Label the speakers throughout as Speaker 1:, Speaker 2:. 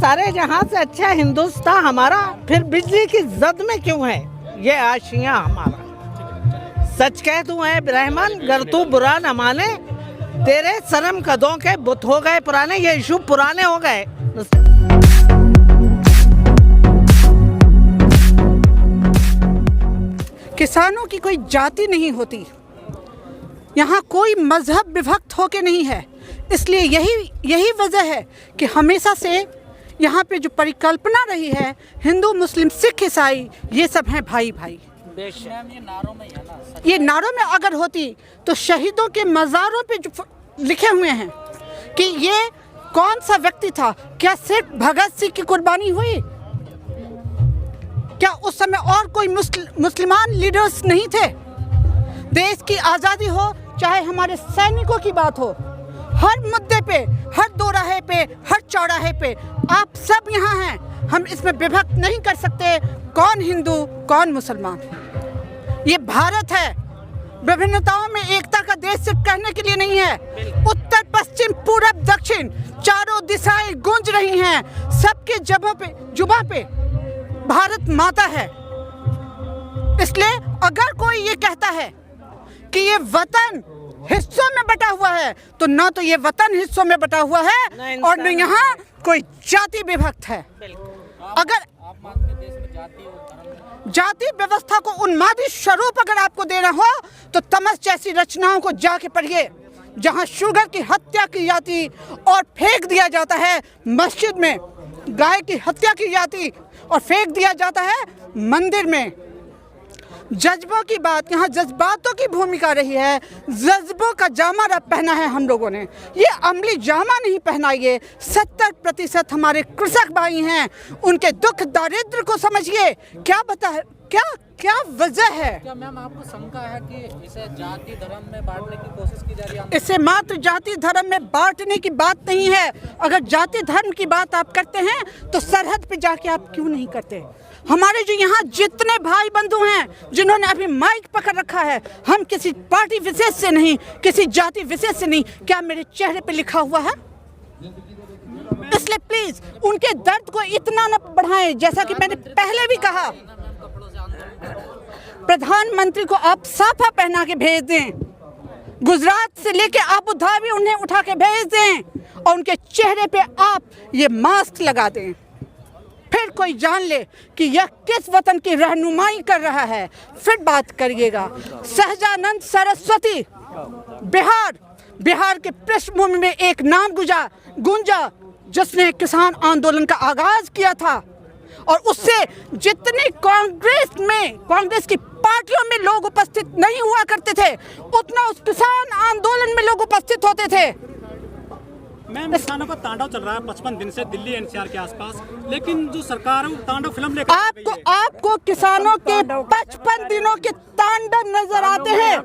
Speaker 1: सारे जहां से अच्छा हिंदुस्तान हमारा, फिर बिजली की जद में क्यों है ये आशिया हमारा। सच कह तू है ब्राह्मण, गर तू बुरा न माने, तेरे सनम कदों के बुत हो गए पुराने, ये इशू पुराने हो गए।
Speaker 2: किसानों की कोई जाति नहीं होती, यहाँ कोई मजहब विभक्त होके नहीं है। इसलिए यही वजह है कि हमेशा से यहाँ पे जो परिकल्पना रही है, हिंदू मुस्लिम सिख ईसाई ये सब हैं भाई भाई। ये नारों में अगर होती तो शहीदों के मज़ारों पे जो लिखे हुए हैं कि ये कौन सा व्यक्ति था, क्या सिर्फ भगत सिंह की कुर्बानी हुई? क्या उस समय और कोई मुसलमान लीडर्स नहीं थे? देश की आज़ादी हो चाहे हमारे सैनिकों की बात हो, हर मुद्दे पे, हर दोराहे पे, हर चौराहे पे आप सब यहाँ हैं। हम इसमें विभक्त नहीं कर सकते कौन हिंदू कौन मुसलमान। ये भारत है, विभिन्नताओं में एकता का देश सिर्फ कहने के लिए नहीं है। उत्तर पश्चिम पूरब दक्षिण चारों दिशाएं गूंज रही हैं, सबके जुबां पे भारत माता है। इसलिए अगर कोई ये कहता है कि ये वतन हिस्सों में बटा हुआ है, तो ना तो ये वतन हिस्सों में बटा हुआ है और न यहाँ कोई जाति विभक्त है। अगर जाति व्यवस्था को उन्मादी स्वरूप अगर आपको देना हो तो तमस जैसी रचनाओं को जाके पढ़िए, जहाँ शुगर की हत्या की जाती और फेंक दिया जाता है मस्जिद में, गाय की हत्या की जाती और फेंक दिया जाता है मंदिर में। जज्बों की बात, यहाँ जज्बातों की भूमिका रही है, जज्बों का जामा पहना है हम लोगों ने, ये अमली जामा नहीं पहना। ये 70% हमारे कृषक भाई हैं, उनके दुख दारिद्र को समझिए। क्या वजह है?
Speaker 3: क्या मैम आपको शंका है कि इसे जाति धर्म में बांटने की कोशिश की जा रही है?
Speaker 2: इसे मात्र जाति धर्म में बांटने की बात नहीं है। अगर जाति धर्म की बात आप करते हैं तो सरहद पे जाके आप क्यों नहीं करते? हमारे जो यहाँ जितने भाई बंधु हैं जिन्होंने अभी माइक पकड़ रखा है, हम किसी पार्टी विशेष से नहीं, किसी जाति विशेष से नहीं, क्या मेरे चेहरे पे लिखा हुआ है? इसलिए प्लीज उनके दर्द को इतना न बढ़ाएं। जैसा कि मैंने पहले भी कहा, प्रधानमंत्री को आप साफा पहना के भेज दें, गुजरात से लेके अबू धाबी उन्हें उठा के भेज दें और उनके चेहरे पे आप ये मास्क लगा दें। फिर कोई जान ले कि यह किस वतन की रहनुमाई कर रहा है, फिर बात करिएगा। सहजानंद सरस्वती, बिहार के पृष्ठभूमि में एक नाम गूंजा जिसने किसान आंदोलन का आगाज किया था और उससे जितनी कांग्रेस की पार्टियों में लोग उपस्थित नहीं हुआ करते थे, उतना उस किसान आंदोलन में लोग उपस्थित होते थे।
Speaker 4: मैम, किसानों का तांडव चल रहा है 55 दिन से दिल्ली एनसीआर के आसपास, लेकिन जो सरकार है वो तांडव फिल्म लेकर
Speaker 2: आपको किसानों के 55 दिनों के तांडव नजर आते हैं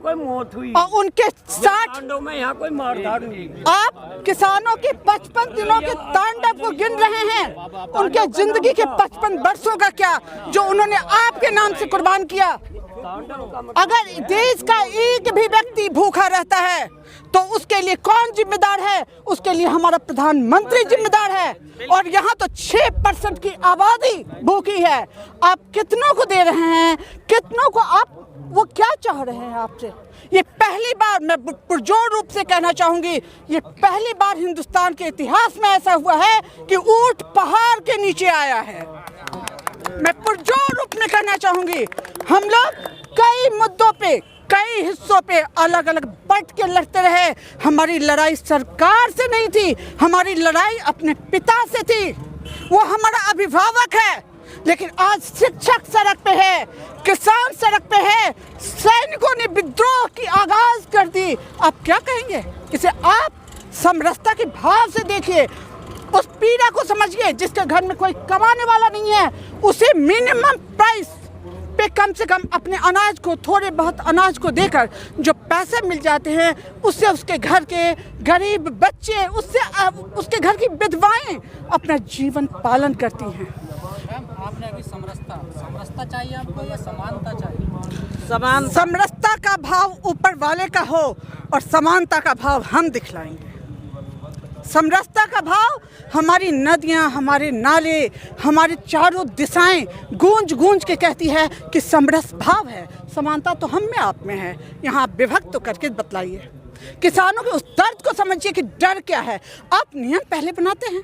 Speaker 2: और उनके 60
Speaker 5: में यहाँ कोई मारधाड़ नहीं।
Speaker 2: आप किसानों के 55 दिनों के तांडव को गिन रहे हैं, उनके जिंदगी के 55 वर्षों का क्या जो उन्होंने आपके नाम से कुर्बान किया। अगर देश का एक भी व्यक्ति भूखा रहता है तो उसके लिए कौन जिम्मेदार है? उसके लिए हमारा प्रधानमंत्री जिम्मेदार है। और यहाँ तो 6% की आबादी भूखी है। आप कितनों को दे रहे हैं, कितनों को आप, वो क्या चाह रहे हैं आपसे? ये पहली बार, मैं पुरजोर रूप से कहना चाहूंगी, ये पहली बार हिंदुस्तान के इतिहास में ऐसा हुआ है कि ऊंट पहाड़ के नीचे आया है। मैं पुरजोर रूप में कहना चाहूंगी, हम लोग कई मुद्दों पे, कई हिस्सों पे अलग अलग बट के लड़ते रहे। हमारी लड़ाई सरकार से नहीं थी, हमारी लड़ाई अपने पिता से थी, वो हमारा अभिभावक है। लेकिन आज शिक्षक सड़क पे है, किसान सड़क पे है, सैनिकों ने विद्रोह की आगाज कर दी। आप क्या कहेंगे? इसे आप समरसता के भाव से देखिए, उस पीड़ा को समझिए जिसके घर में कोई कमाने वाला नहीं है, उसे मिनिमम प्राइस पे कम से कम अपने अनाज को, थोड़े बहुत अनाज को देकर जो पैसे मिल जाते हैं, उससे उसके घर के गरीब बच्चे, उससे उसके घर की विधवाएं अपना जीवन पालन करती हैं।
Speaker 3: आपने अभी समरसता चाहिए आपको या समानता चाहिए?
Speaker 2: समरसता का भाव ऊपर वाले का हो और समानता का भाव हम दिखलाएंगे। समरसता का भाव, हमारी नदियाँ, हमारे नाले, हमारे चारों दिशाएं गूंज गूंज के कहती है कि समरस भाव है। समानता तो हम में आप में है, यहाँ आप विभक्त तो करके बतलाइए। किसानों के उस दर्द को समझिए कि डर क्या है। आप नियम पहले बनाते हैं,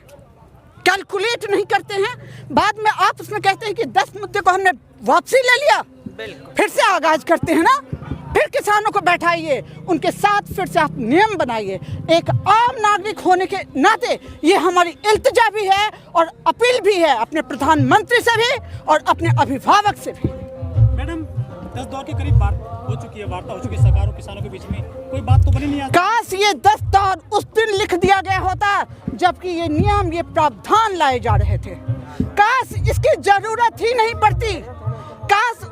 Speaker 2: कैलकुलेट नहीं करते हैं, बाद में आप उसमें कहते हैं कि 10 मुद्दे को हमने वापसी ले लिया, फिर से आगाज करते हैं ना। फिर किसानों को बैठाइए, उनके साथ फिर से आप नियम बनाइए। एक आम नागरिक होने के नाते ये हमारी इल्तिजा भी है और अपील भी है अपने प्रधानमंत्री से भी और अपने अभिभावक से भी।
Speaker 4: मैडम 10 दौर के करीब वार्ता हो चुकी है सरकार और किसानों के बीच में, कोई बात तो बनी नहीं आज।
Speaker 2: काश ये 10 दौर उस दिन लिख दिया गया होता जबकि ये नियम, ये प्रावधान लाए जा रहे थे। काश इसकी जरूरत ही नहीं पड़ती। काश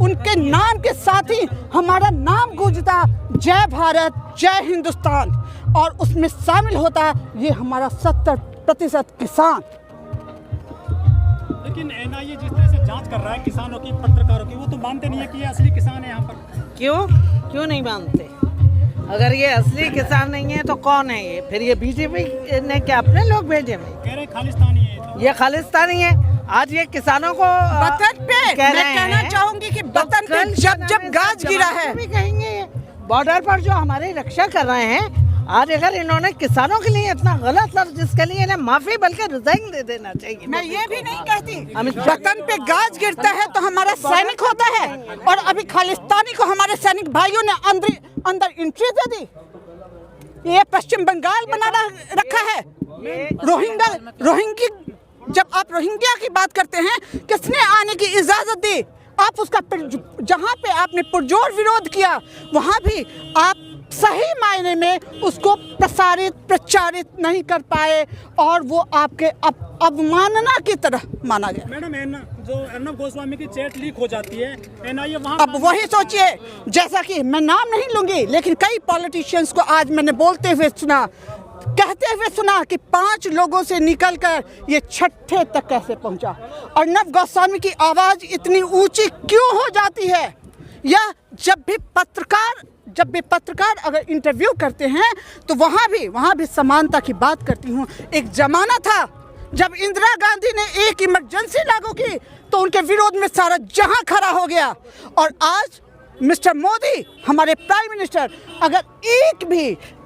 Speaker 2: उनके नाम के साथ ही हमारा नाम गूंजता जय भारत जय हिंदुस्तान, और उसमें शामिल होता ये हमारा 70% किसान।
Speaker 4: लेकिन एनआईए जिस तरह से जांच कर रहा है किसानों की, पत्रकारों की, वो तो मानते नहीं है कि ये असली किसान है यहाँ पर।
Speaker 1: क्यों नहीं मानते? अगर ये असली किसान नहीं है तो कौन है ये? फिर ये बीजेपी ने क्या अपने लोग भेजे हुए?
Speaker 4: कह रहे खालिस्तानी है
Speaker 1: ये खालिस्तानी है। आज ये किसानों को
Speaker 2: वतन पे मैं कहना चाहूंगी कि वतन पे जब गाज गिरा है,
Speaker 1: भी कहेंगे बॉर्डर पर जो हमारी रक्षा कर रहे हैं, आज अगर इन्होंने किसानों के लिए इतना गलत लफ्ज, जिसके लिए इन्हें माफी बल्कि रिजाइन दे देना चाहिए।
Speaker 2: मैं ये भी नहीं कहती वतन पे गाज गिरता है तो हमारा सैनिक होता है, और अभी खालिस्तानी को हमारे सैनिक भाइयों ने अंदर एंट्री दे दी। ये पश्चिम बंगाल बना रखा है। रोहिंगी, जब आप रोहिंग्या की बात करते हैं, किसने आने की इजाजत दी? आप उसका जहाँ पे आपने पुरजोर विरोध किया, वहाँ भी आप सही मायने में उसको प्रचारित नहीं कर पाए, और वो आपके अवमानना की तरह माना गया।
Speaker 4: मैडम जो अर्नब गोस्वामी की चैट लीक हो जाती है, एनआईए वहाँ,
Speaker 2: अब वही सोचिए, जैसा कि मैं नाम नहीं लूंगी, लेकिन कई पॉलिटिशियंस को आज मैंने कहते हुए सुना कि 5 लोगों से निकलकर ये 6ठे तक कैसे पहुंचा। अर्नब गोस्वामी की आवाज इतनी ऊंची क्यों हो जाती है? या जब भी पत्रकार अगर इंटरव्यू करते हैं तो वहाँ भी समानता की बात करती हूँ। एक जमाना था जब इंदिरा गांधी ने एक इमरजेंसी लागू की तो उनके विरोध में सारा जहां खड़ा हो गया, और आज मिस्टर मोदी हमारे प्राइम मिनिस्टर अगर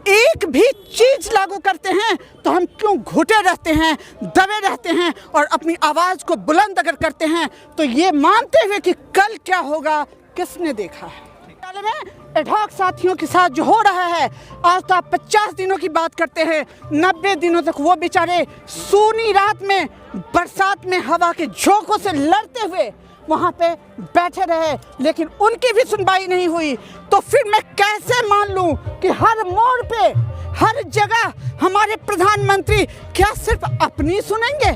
Speaker 2: एक भी चीज लागू करते हैं तो हम क्यों घुटे रहते हैं, दबे रहते हैं, और अपनी आवाज को बुलंद अगर करते हैं तो ये मानते हुए कि कल क्या होगा किसने देखा है। में एडहॉक साथियों के साथ जो हो रहा है, आज तो आप 50 दिनों की बात करते हैं, 90 दिनों तक वो बेचारे सूनी रात में बरसात में हवा के झोंकों से लड़ते हुए वहाँ पे बैठे रहे, लेकिन उनकी भी सुनवाई नहीं हुई। तो फिर मैं कैसे मान लूँ कि हर मोड़ पे, हर जगह हमारे प्रधानमंत्री क्या सिर्फ अपनी सुनेंगे?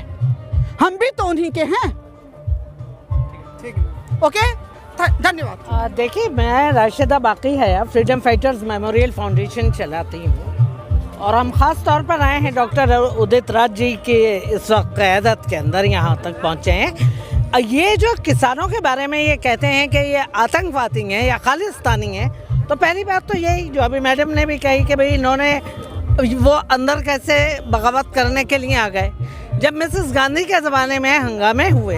Speaker 2: हम भी तो उन्हीं के हैं। ओके, धन्यवाद।
Speaker 1: देखिए, मैं राशिदा बाकी है, फ्रीडम फाइटर्स मेमोरियल फाउंडेशन चलाती हूँ, और हम ख़ास तौर पर आए हैं डॉक्टर उदित राज जी के इस वक्त क़यादत के अंदर यहाँ तक पहुँचे हैं। ये जो किसानों के बारे में ये कहते हैं कि ये आतंकवादी हैं या खालिस्तानी हैं, तो पहली बात तो यही जो अभी मैडम ने भी कही कि भाई इन्होंने वो अंदर कैसे बगावत करने के लिए आ गए। जब मिसेस गांधी के ज़माने में हंगामे हुए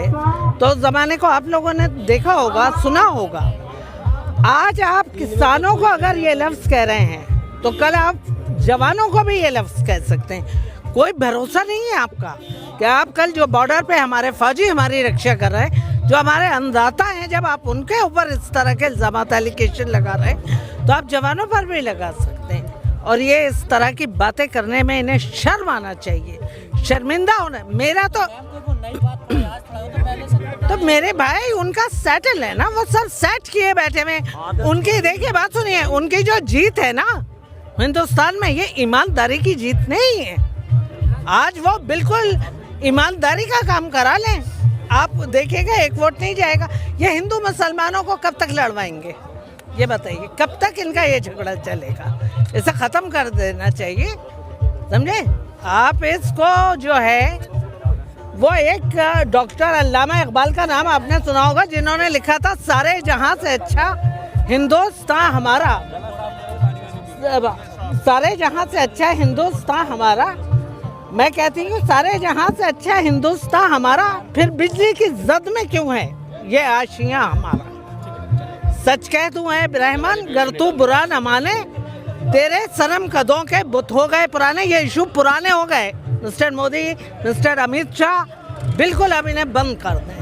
Speaker 1: तो उस ज़माने को आप लोगों ने देखा होगा, सुना होगा। आज आप किसानों को अगर ये लफ्ज़ कह रहे हैं तो कल आप जवानों को भी ये लफ्ज़ कह सकते हैं। कोई भरोसा नहीं है आपका कि आप कल जो बॉर्डर पे हमारे फौजी हमारी रक्षा कर रहे हैं, जो हमारे अन्नदाता हैं, जब आप उनके ऊपर इस तरह के इल्ज़ामात एलिगेशन लगा रहे हैं तो आप जवानों पर भी लगा सकते हैं। और ये इस तरह की बातें करने में इन्हें शर्म आना चाहिए, शर्मिंदा होना। मेरा तो मेरे भाई उनका सेटल है ना, वो सब सेट किए बैठे में। उनकी देखिए बात सुनिए, उनकी जो जीत है ना हिंदुस्तान में, ये ईमानदारी की जीत नहीं है। आज वो बिल्कुल ईमानदारी का काम करा लें, आप देखिएगा एक वोट नहीं जाएगा। ये हिंदू मुसलमानों को कब तक लड़वाएंगे ये बताइए? कब तक इनका ये झगड़ा चलेगा? इसे ख़त्म कर देना चाहिए, समझे आप। इसको जो है वो एक डॉक्टर अल्लामा इकबाल का नाम आपने सुना होगा, जिन्होंने लिखा था सारे जहां से अच्छा हिंदुस्तान हमारा। सारे जहां से अच्छा हिंदुस्तान हमारा, मैं कहती हूँ सारे जहां से अच्छा हिंदुस्तान हमारा, फिर बिजली की जद में क्यों है ये आशियां हमारा। सच कह तू है ब्राह्मण, गर तू बुरा न माने, तेरे शर्म कदों के बुत हो गए पुराने। ये इशू पुराने हो गए। मिस्टर मोदी, मिस्टर अमित शाह, बिल्कुल अब इन्हें बंद कर दें।